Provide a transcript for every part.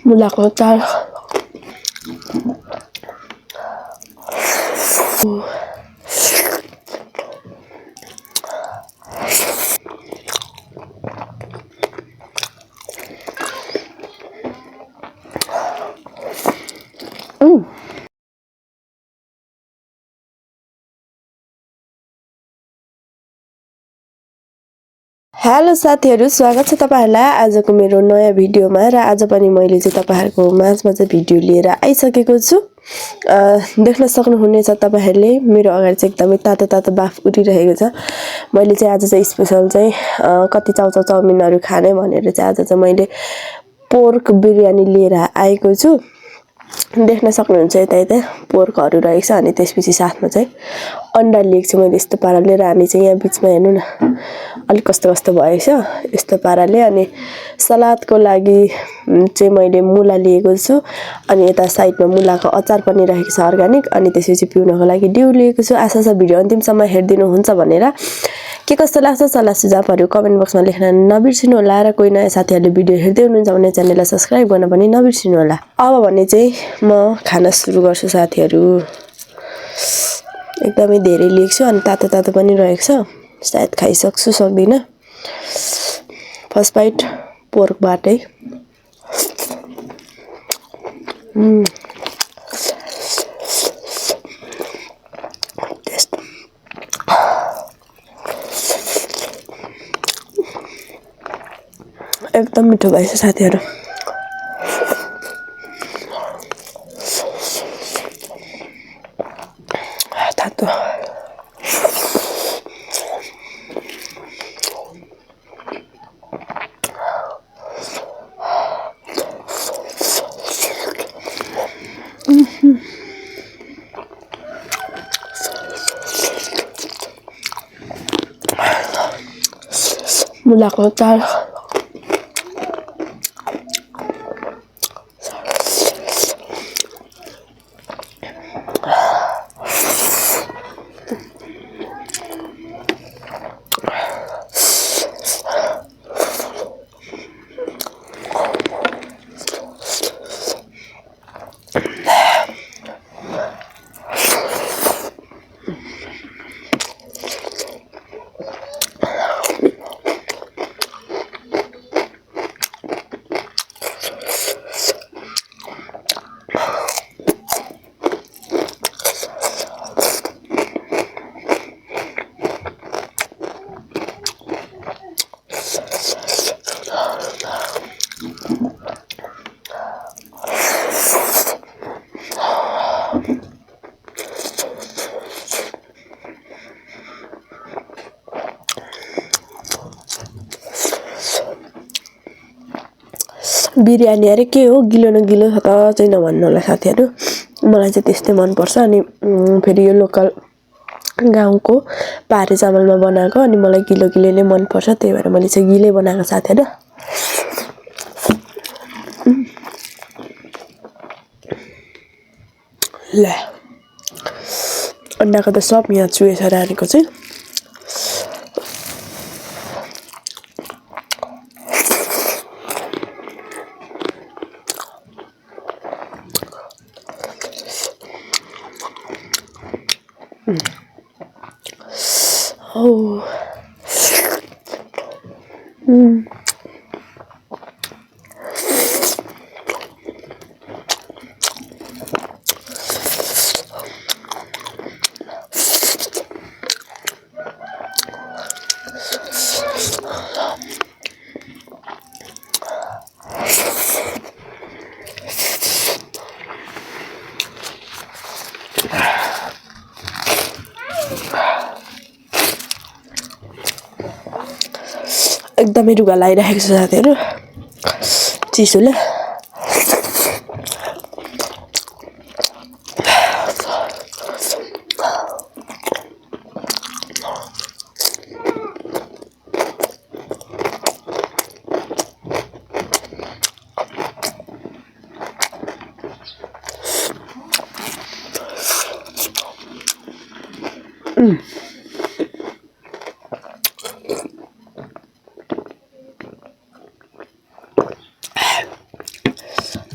मुलाको अचार हेलो साथीहरु, स्वागत छ तपाईहरुलाई आजको मेरो नयाँ भिडियोमा। र आज पनि मैले चाहिँ तपाईहरुको माझमा चाहिँ भिडियो लिएर आइसकेको छु। देख्न सक्नुहुनेछ तपाईहरुले मेरो अगाडि चाहिँ एकदमै तातो तातो बाफ उठिरहेको छ। मैले चाहिँ आज चाहिँ स्पेशल चाहिँ कति चाउचाउ चाउमिनहरु खाने भनेर चाहिँ आज चाहिँ मैले पोर्क बिरयानी लिएर आएको छु। देख्न सक्नुहुन्छ यता पोर्कहरु रहेछ अनि त्यसपछि साथमा चाहिँ अन्डा लिएको छु मैले यस्तो पाराले। र हामी चाहिँ यहाँ बीचमा हेर्नु न अलि कस्तो कस्तो भएछ यस्तो पाराले। अनि सलादको लागि चाहिँ मैले मुला लिएको छु अनि यता साइडमा मुलाको अचार पनि रहेको छ अर्गानिक। अनि त्यसपछि पिउनको लागि डिउ लिएको छु। आशा छ भिडियो अन्तिमसम्म हेर्दिनु हुन्छ भनेर। के कस्तो लाग्छ सल्लाह सुझावहरु कमेन्ट बक्समा लेख्न नबिर्सिनु होला। र कोही नयाँ साथीहरुले भिडियो हेर्दै हुनुहुन्छ भने च्यानेललाई सब्स्क्राइब गर्न पनि नबिर्सिनु होला। अब भने चाहिँ म खाना सुरु गर्छु साथीहरु। एकदमै धेरै लिएको छु अनि तातो तातो पनि रहेको छ। सायद खाइसक्छु सक्दिन। फर्स्ट बाइट पोर्कबाटै एकदम मिठो भएछ साथीहरु। तातो मुलाको अचार बिरयानी अरे के हो गिलो न गिलो छ त चाहिँ नभन्नु होला साथीहरु। मलाई चाहिँ त्यस्तै मन पर्छ। अनि फेरि यो लोकल गाउँको पारे चामलमा बनाएको अनि मलाई गिलो गिलो नै मन पर्छ। त्यही भएर मैले चाहिँ गिलै बनाएको साथीहरु। ल अन्डाको त सब यहाँ चुएछ रानीको चाहिँ। Oh. एकदमै रुगा लागिरहेको छ साथीहरु चिसोले।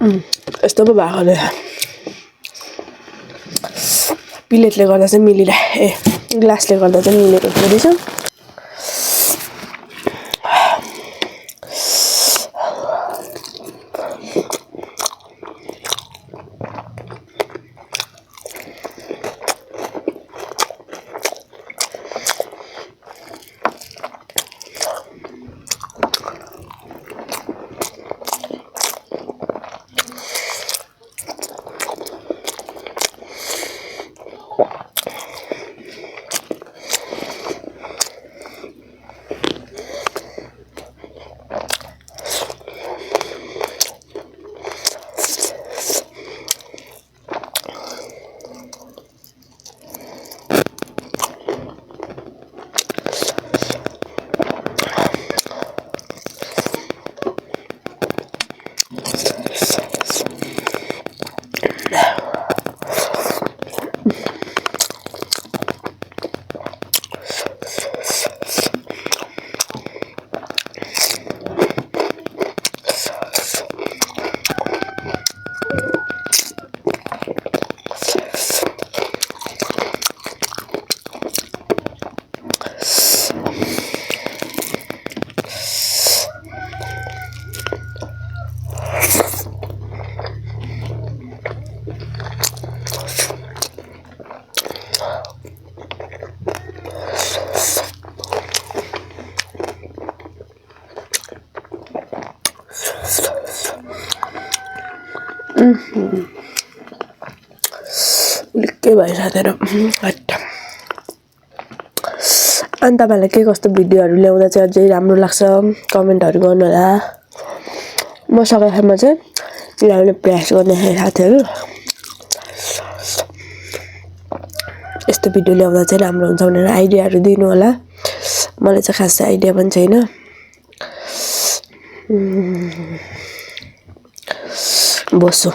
यस्तो पो भएको रहेछ प्लेटले गर्दा चाहिँ मिलिरहेको ग्लासले गर्दा चाहिँ मिलेको रहेछ के भइरहेको थियो अनि तपाईँलाई के कस्तो भिडियोहरू ल्याउँदा चाहिँ अझै राम्रो लाग्छ कमेन्टहरू गर्नु होला म सकेसम्म चाहिँ ल्याउने प्रयास गर्ने साथीहरू यस्तो भिडियो ल्याउँदा चाहिँ राम्रो हुन्छ भनेर आइडियाहरू दिनु होला मलाई चाहिँ खासै आइडिया पनि छैन बस्छु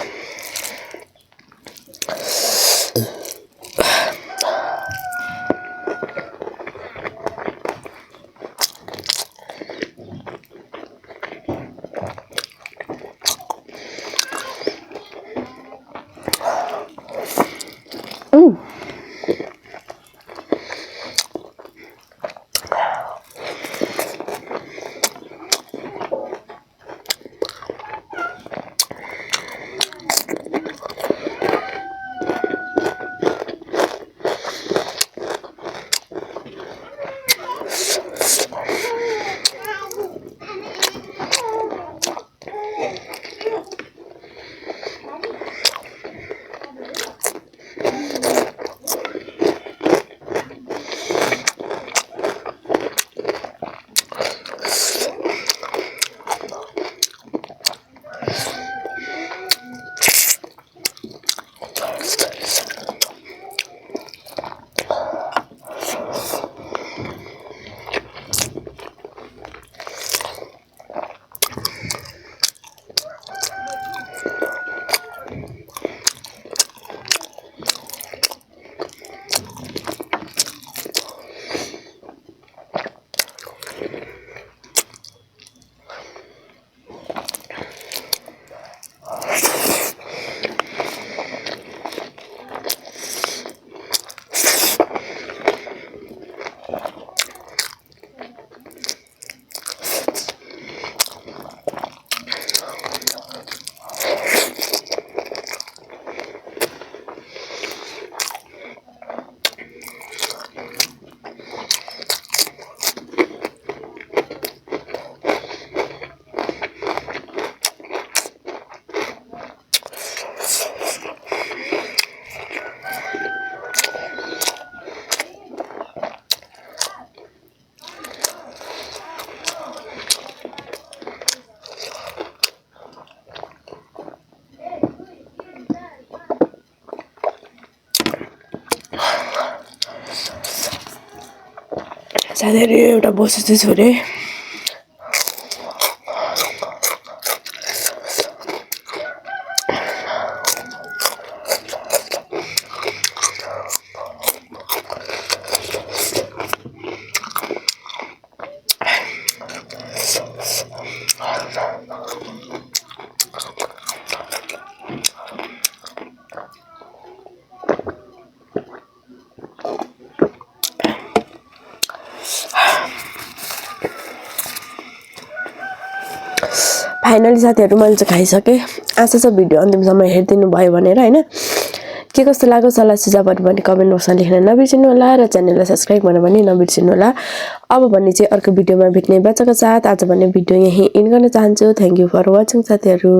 साथीहरू एउटा बसेको छु रे फाइनली साथीहरु मैले चाहिँ खाइसके आशा छ भिडियो अन्तिमसम्म हेरिदिनु भयो भनेर हैन के कस्तो लाग्यो सल्लाह सुझावहरु पनि कमेन्ट बक्समा लेख्न नबिर्सिनु होला र च्यानललाई सब्स्क्राइब गर्न पनि नबिर्सिनु होला अब भने चाहिँ अर्को भिडियोमा भेट्ने बाचाको साथ आज भने भिडियो यही एन्ड गर्न चाहन्छु थ्यांक यू फर वाचिङ साथीहरु